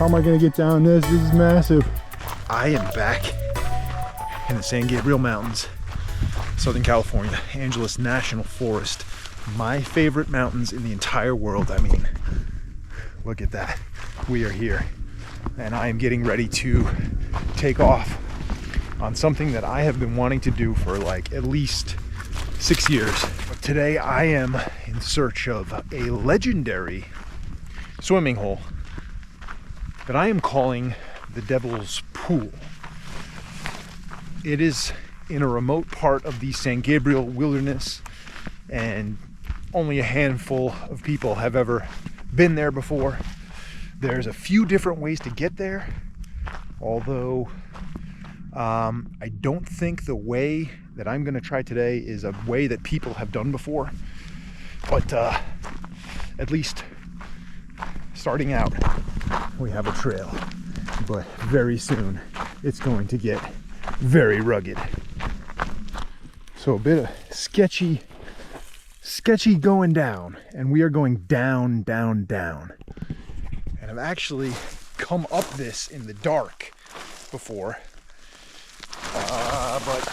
How am I gonna get down this? This is massive. I am back in the San Gabriel Mountains, Southern California, Angeles National Forest. My favorite mountains in the entire world. I mean, look at that. We are here, and I am getting ready to take off on something that I have been wanting to do for like at least 6 years. But today I am in search of a legendary swimming hole that I am calling the Devil's Pool. It is in a remote part of the San Gabriel Wilderness, and only a handful of people have ever been there before. There's a few different ways to get there, although I don't think the way that I'm gonna try today is a way that people have done before. But at least starting out, we have a trail. But very soon, it's going to get very rugged. So a bit of sketchy going down, and we are going down, down, down. And I've actually come up this in the dark before, but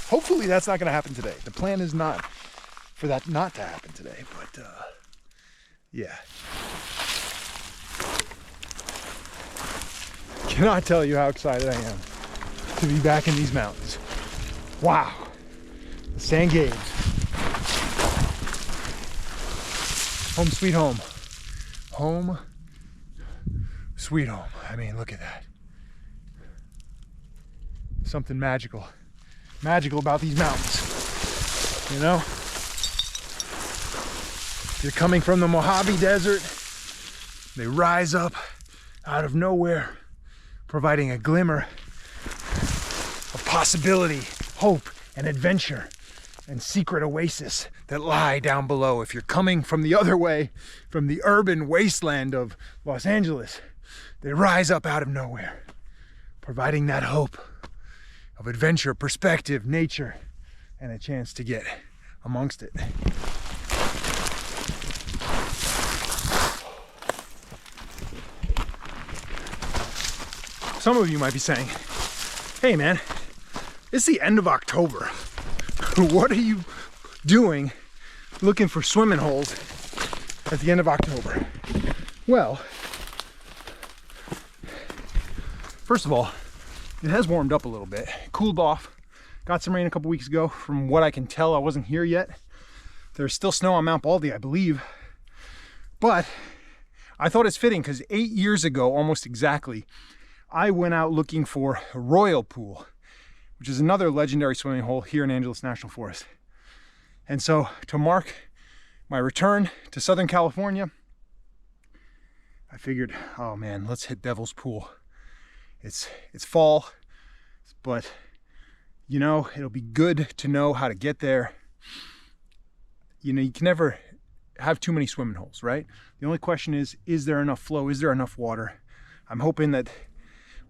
hopefully that's not going to happen today. The plan is not for that not to happen today, but yeah. Cannot tell you how excited I am to be back in these mountains. Wow, the San Gabes. Home sweet home. Home sweet home. I mean, look at that. Something magical about these mountains, you know? You're coming from the Mojave Desert. They rise up out of nowhere, providing a glimmer of possibility, hope, and adventure, and secret oasis that lie down below. If you're coming from the other way, from the urban wasteland of Los Angeles, they rise up out of nowhere, providing that hope of adventure, perspective, nature, and a chance to get amongst it. Some of you might be saying, hey man, it's the end of October. What are you doing looking for swimming holes at the end of October? Well, first of all, it has warmed up a little bit, cooled off. Got some rain a couple weeks ago. From what I can tell, I wasn't here yet. There's still snow on Mount Baldy, I believe. But I thought it's fitting because 8 years ago, almost exactly, I went out looking for a Royal Pool, which is another legendary swimming hole here in Angeles National Forest. And so to mark my return to Southern California, I figured, oh man, let's hit Devil's Pool. It's fall, but you know, it'll be good to know how to get there. You know, you can never have too many swimming holes, right? The only question is there enough flow? Is there enough water? I'm hoping that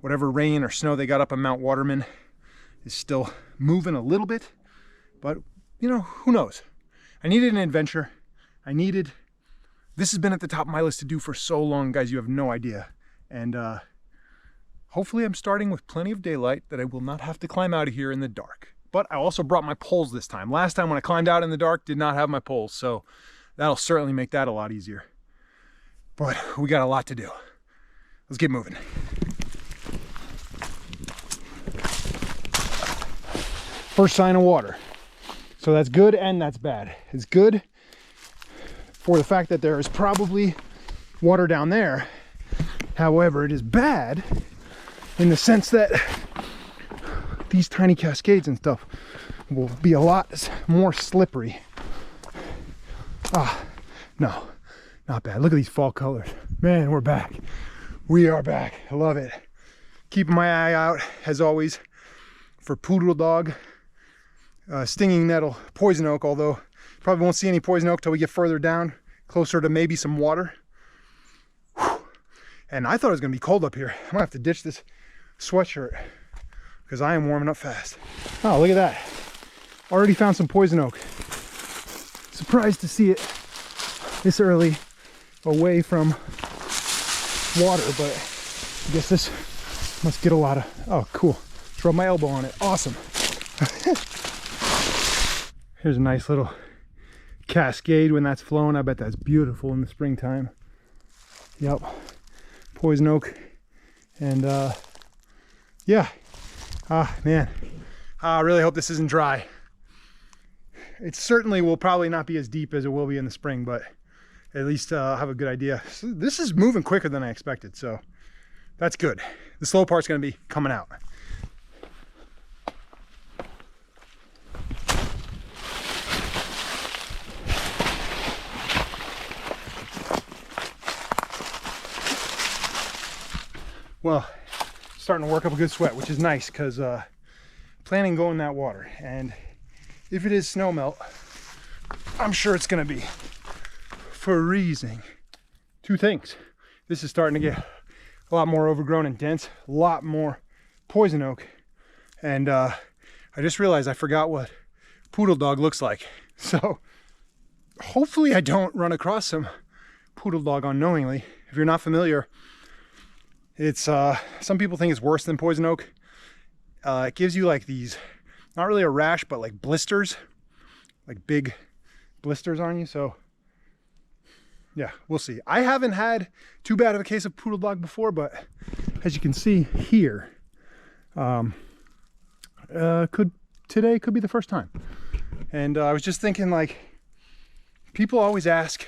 whatever rain or snow they got up on Mount Waterman is still moving a little bit, but you know, who knows? I needed an adventure. This has been at the top of my list to do for so long, guys, you have no idea. And hopefully I'm starting with plenty of daylight that I will not have to climb out of here in the dark. But I also brought my poles this time. Last time when I climbed out in the dark, did not have my poles, so that'll certainly make that a lot easier. But we got a lot to do. Let's get moving. First sign of water. So that's good and that's bad. It's good for the fact that there is probably water down there. However, it is bad in the sense that these tiny cascades and stuff will be a lot more slippery. No, not bad. Look at these fall colors. Man, we're back. We are back. I love it. Keeping my eye out, as always, for poodle dog, stinging nettle, poison oak, although probably won't see any poison oak till we get further down, closer to maybe some water. Whew. And I thought it was gonna be cold up here. I'm gonna have to ditch this sweatshirt because I am warming up fast. Oh, look at that. Already found some poison oak. Surprised to see it this early away from water, but I guess this must get a lot of, oh cool. Just rub my elbow on it, awesome. Here's a nice little cascade when that's flowing. I bet that's beautiful in the springtime. Yep, poison oak. And yeah, man, I really hope this isn't dry. It certainly will probably not be as deep as it will be in the spring, but at least I'll have a good idea. So this is moving quicker than I expected, so that's good. The slow part's gonna be coming out. Well, starting to work up a good sweat, which is nice because planning on going in that water. And if it is snow melt, I'm sure it's gonna be freezing. Two things. This is starting to get a lot more overgrown and dense, a lot more poison oak. And I just realized I forgot what poodle dog looks like. So hopefully I don't run across some poodle dog unknowingly. If you're not familiar, it's some people think it's worse than poison oak. It gives you like these, not really a rash, but like blisters, like big blisters on you. So yeah, we'll see. I haven't had too bad of a case of poodle dog before, but as you can see here, today could be the first time. And I was just thinking, like, people always ask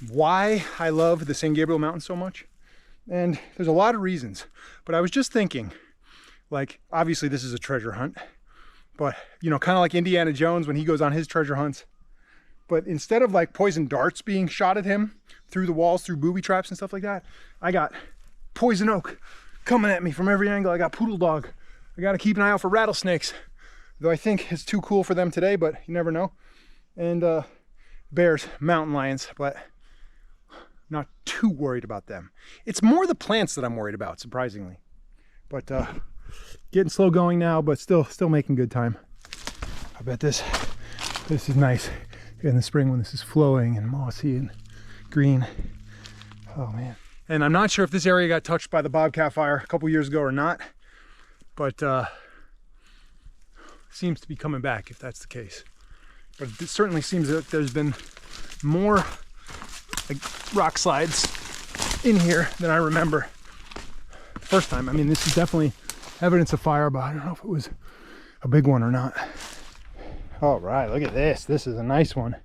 why I love the San Gabriel Mountains so much. And there's a lot of reasons, but I was just thinking, like, obviously this is a treasure hunt, but you know, kind of like Indiana Jones when he goes on his treasure hunts. But instead of like poison darts being shot at him through the walls, through booby traps and stuff like that, I got poison oak coming at me from every angle. I got poodle dog. I got to keep an eye out for rattlesnakes, though I think it's too cool for them today, but you never know. And bears, mountain lions, but not too worried about them. It's more the plants that I'm worried about, surprisingly. But getting slow going now, but still making good time. I bet this is nice in the spring when this is flowing and mossy and green. Oh man. And I'm not sure if this area got touched by the bobcat fire a couple years ago or not, but seems to be coming back if that's the case. But it certainly seems that there's been more like rock slides in here than I remember the first time. I mean, this is definitely evidence of fire, but I don't know if it was a big one or not. All right, look at this. This is a nice one.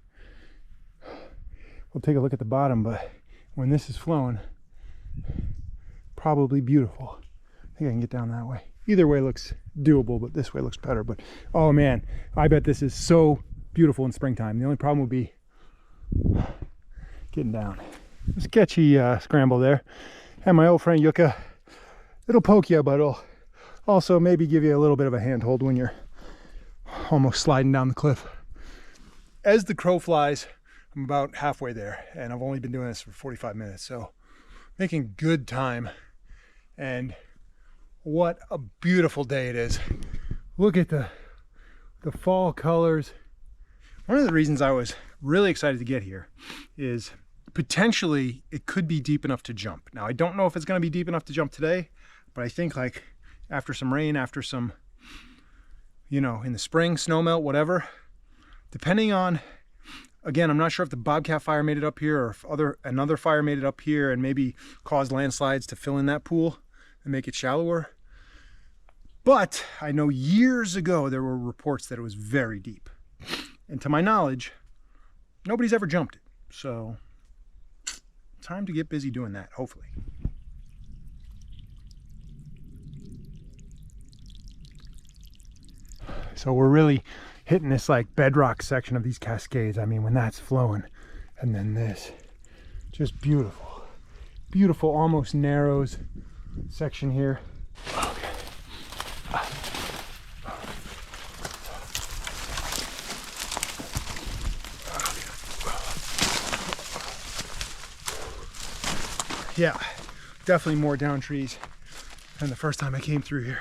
We'll take a look at the bottom, but when this is flowing, probably beautiful. I think I can get down that way. Either way looks doable, but this way looks better. But oh man, I bet this is so beautiful in springtime. The only problem would be getting down. Sketchy scramble there. And my old friend Yucca, it'll poke you, but it'll also maybe give you a little bit of a handhold when you're almost sliding down the cliff. As the crow flies, I'm about halfway there, and I've only been doing this for 45 minutes, so making good time. And what a beautiful day it is. Look at the fall colors. One of the reasons I was really excited to get here is potentially it could be deep enough to jump. Now, I don't know if it's going to be deep enough to jump today, but I think like after some rain, after some, you know, in the spring, snow melt, whatever, depending on, again, I'm not sure if the bobcat fire made it up here or if another fire made it up here and maybe caused landslides to fill in that pool and make it shallower. But I know years ago there were reports that it was very deep. And to my knowledge, nobody's ever jumped it. So time to get busy doing that, hopefully. So we're really hitting this like bedrock section of these cascades. I mean, when that's flowing, and then this, just beautiful. Beautiful, almost narrows section here. Okay. Yeah, definitely more down trees than the first time I came through here.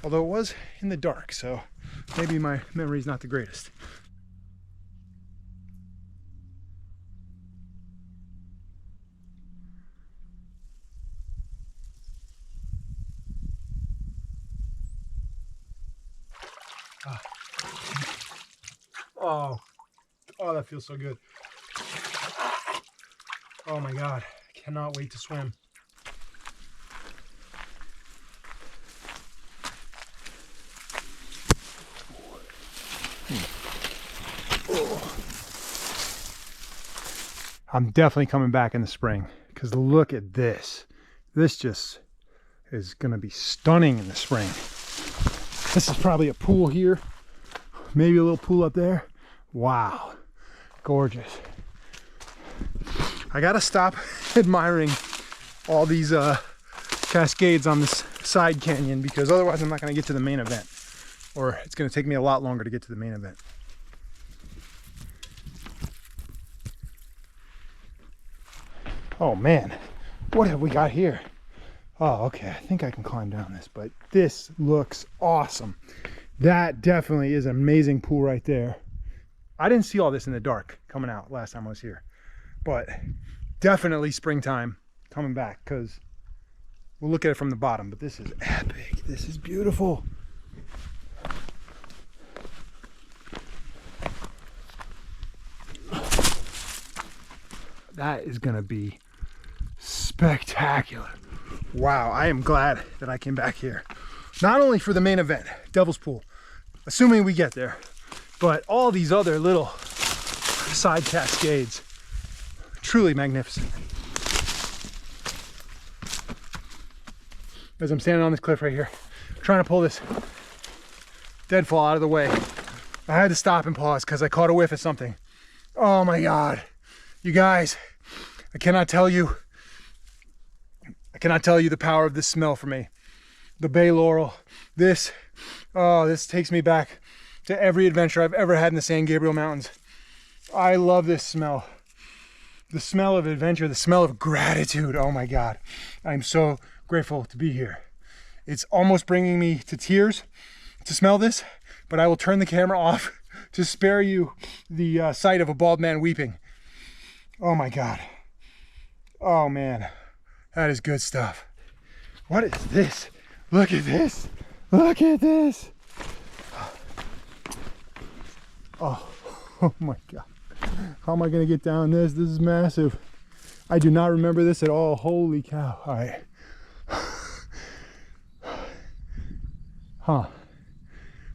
Although it was in the dark, so maybe my memory's not the greatest. Oh, oh, that feels so good. Oh my God, I cannot wait to swim. I'm definitely coming back in the spring because look at this. This just is going to be stunning in the spring. This is probably a pool here, maybe a little pool up there. Wow, gorgeous. I gotta stop admiring all these cascades on this side canyon because otherwise I'm not gonna get to the main event, or it's gonna take me a lot longer to get to the main event. Oh man, what have we got here? Oh, okay, I think I can climb down this, but this looks awesome. That definitely is an amazing pool right there. I didn't see all this in the dark coming out last time I was here, but definitely springtime coming back because we'll look at it from the bottom, but this is epic. This is beautiful. That is gonna be spectacular. Wow, I am glad that I came back here. Not only for the main event, Devil's Pool, assuming we get there, but all these other little side cascades. Truly magnificent. As I'm standing on this cliff right here, trying to pull this deadfall out of the way, I had to stop and pause because I caught a whiff of something. Oh my God. You guys, I cannot tell you the power of this smell for me. The bay laurel, this takes me back to every adventure I've ever had in the San Gabriel Mountains. I love this smell. The smell of adventure, the smell of gratitude. Oh my God, I'm so grateful to be here. It's almost bringing me to tears to smell this, but I will turn the camera off to spare you the sight of a bald man weeping. Oh my God. Oh man, that is good stuff. What is this? Look at this. Look at this. Oh my God. How am I gonna get down this? This is massive. I do not remember this at all. Holy cow. All right. Huh.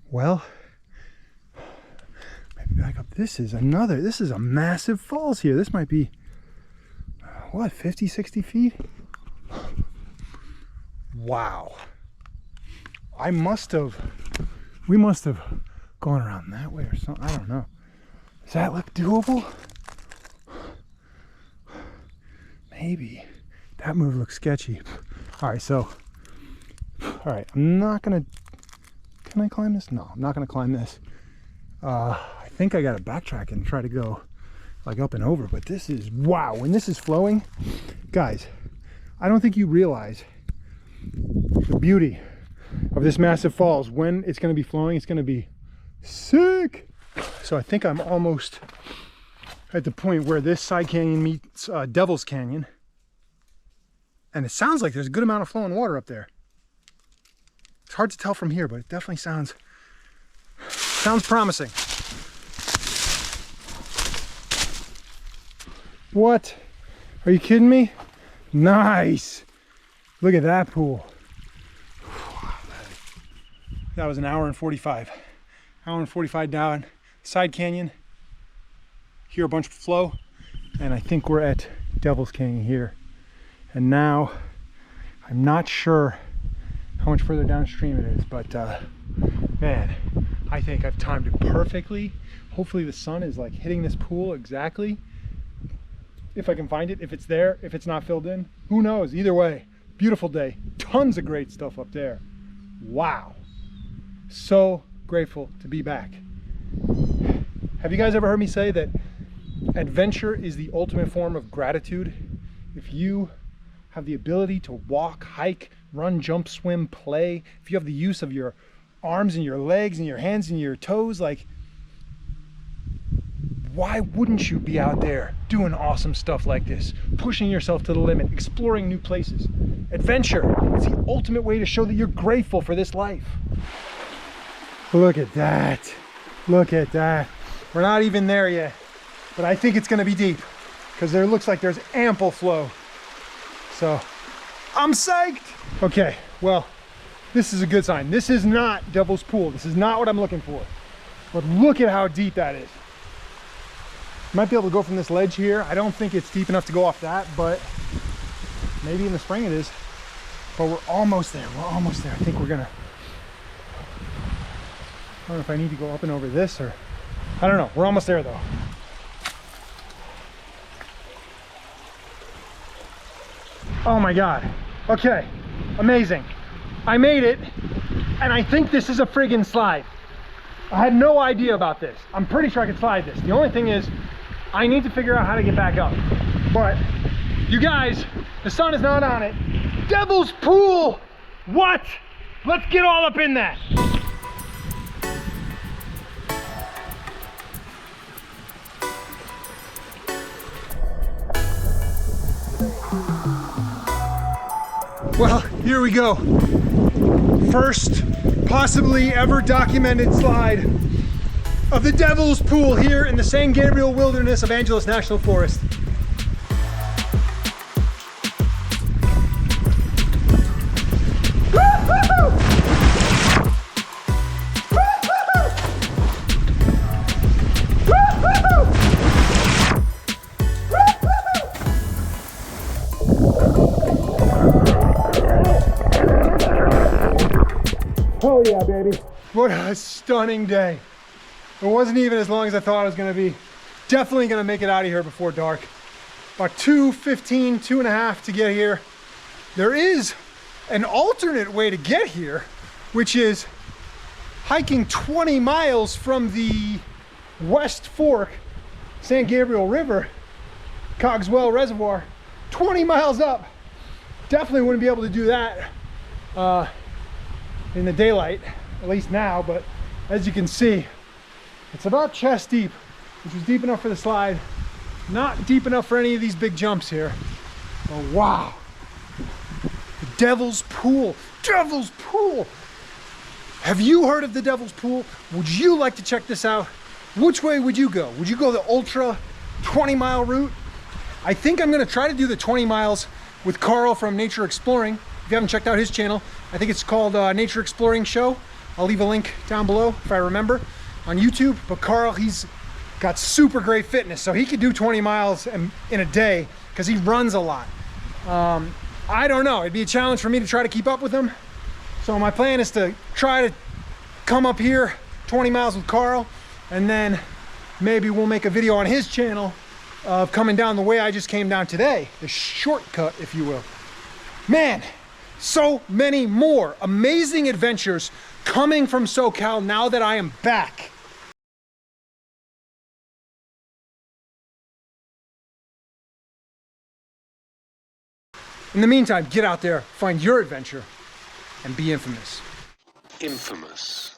Well, maybe back up. This is a massive falls here. This might be, what, 50, 60 feet? Wow. We must have gone around that way or something. I don't know. Does that look doable? Maybe. That move looks sketchy. All right, I'm not gonna, can I climb this? No, I'm not gonna climb this. I think I gotta backtrack and try to go like up and over, but this is, wow, when this is flowing, guys, I don't think you realize the beauty of this massive falls. When it's gonna be flowing, it's gonna be sick. So I think I'm almost at the point where this side canyon meets Devil's Canyon. And it sounds like there's a good amount of flowing water up there. It's hard to tell from here, but it definitely sounds promising. What? Are you kidding me? Nice. Look at that pool. That was an hour and 45. Hour and 45 down side canyon. Hear a bunch of flow. And I think we're at Devil's Canyon here. And now, I'm not sure how much further downstream it is, but man, I think I've timed it perfectly. Hopefully the sun is like hitting this pool exactly. If I can find it, if it's there, if it's not filled in, who knows? Either way, beautiful day. Tons of great stuff up there. Wow. So grateful to be back. Have you guys ever heard me say that adventure is the ultimate form of gratitude? If you have the ability to walk, hike, run, jump, swim, play, if you have the use of your arms and your legs and your hands and your toes, like, why wouldn't you be out there doing awesome stuff like this, pushing yourself to the limit, exploring new places? Adventure is the ultimate way to show that you're grateful for this life. Look at that. Look at that. We're not even there yet, but I think it's gonna be deep because there looks like there's ample flow. So I'm psyched. Okay, well, this is a good sign. This is not Devil's Pool. This is not what I'm looking for. But look at how deep that is. Might be able to go from this ledge here. I don't think it's deep enough to go off that, but maybe in the spring it is. But we're almost there. We're almost there. I think we're gonna, I don't know if I need to go up and over this or, I don't know. We're almost there though. Oh my God. Okay, amazing. I made it, and I think this is a friggin' slide. I had no idea about this. I'm pretty sure I could slide this. The only thing is, I need to figure out how to get back up. But you guys, the sun is not on it. Devil's Pool! What? Let's get all up in that. Well, here we go. First possibly ever documented slide of the Devil's Pool here in the San Gabriel Wilderness of Angeles National Forest. Oh yeah, baby. What a stunning day. It wasn't even as long as I thought it was gonna be. Definitely gonna make it out of here before dark. About 2:15, 2.5 to get here. There is an alternate way to get here, which is hiking 20 miles from the West Fork, San Gabriel River, Cogswell Reservoir, 20 miles up. Definitely wouldn't be able to do that in the daylight, at least now, but as you can see, it's about chest deep, which was deep enough for the slide, not deep enough for any of these big jumps here. But wow, the Devil's Pool, Devil's Pool. Have you heard of the Devil's Pool? Would you like to check this out? Which way would you go? Would you go the ultra 20-mile route? I think I'm gonna try to do the 20 miles with Carl from Nature Exploring. If you haven't checked out his channel, I think it's called Nature Exploring Show. I'll leave a link down below if I remember on YouTube. But Carl, he's got super great fitness, so he could do 20 miles in a day because he runs a lot. I don't know, it'd be a challenge for me to try to keep up with him. So my plan is to try to come up here 20 miles with Carl, and then maybe we'll make a video on his channel of coming down the way I just came down today, the shortcut, if you will. Man, so many more amazing adventures coming from SoCal now that I am back. In the meantime, get out there, find your adventure, and be infamous. Infamous.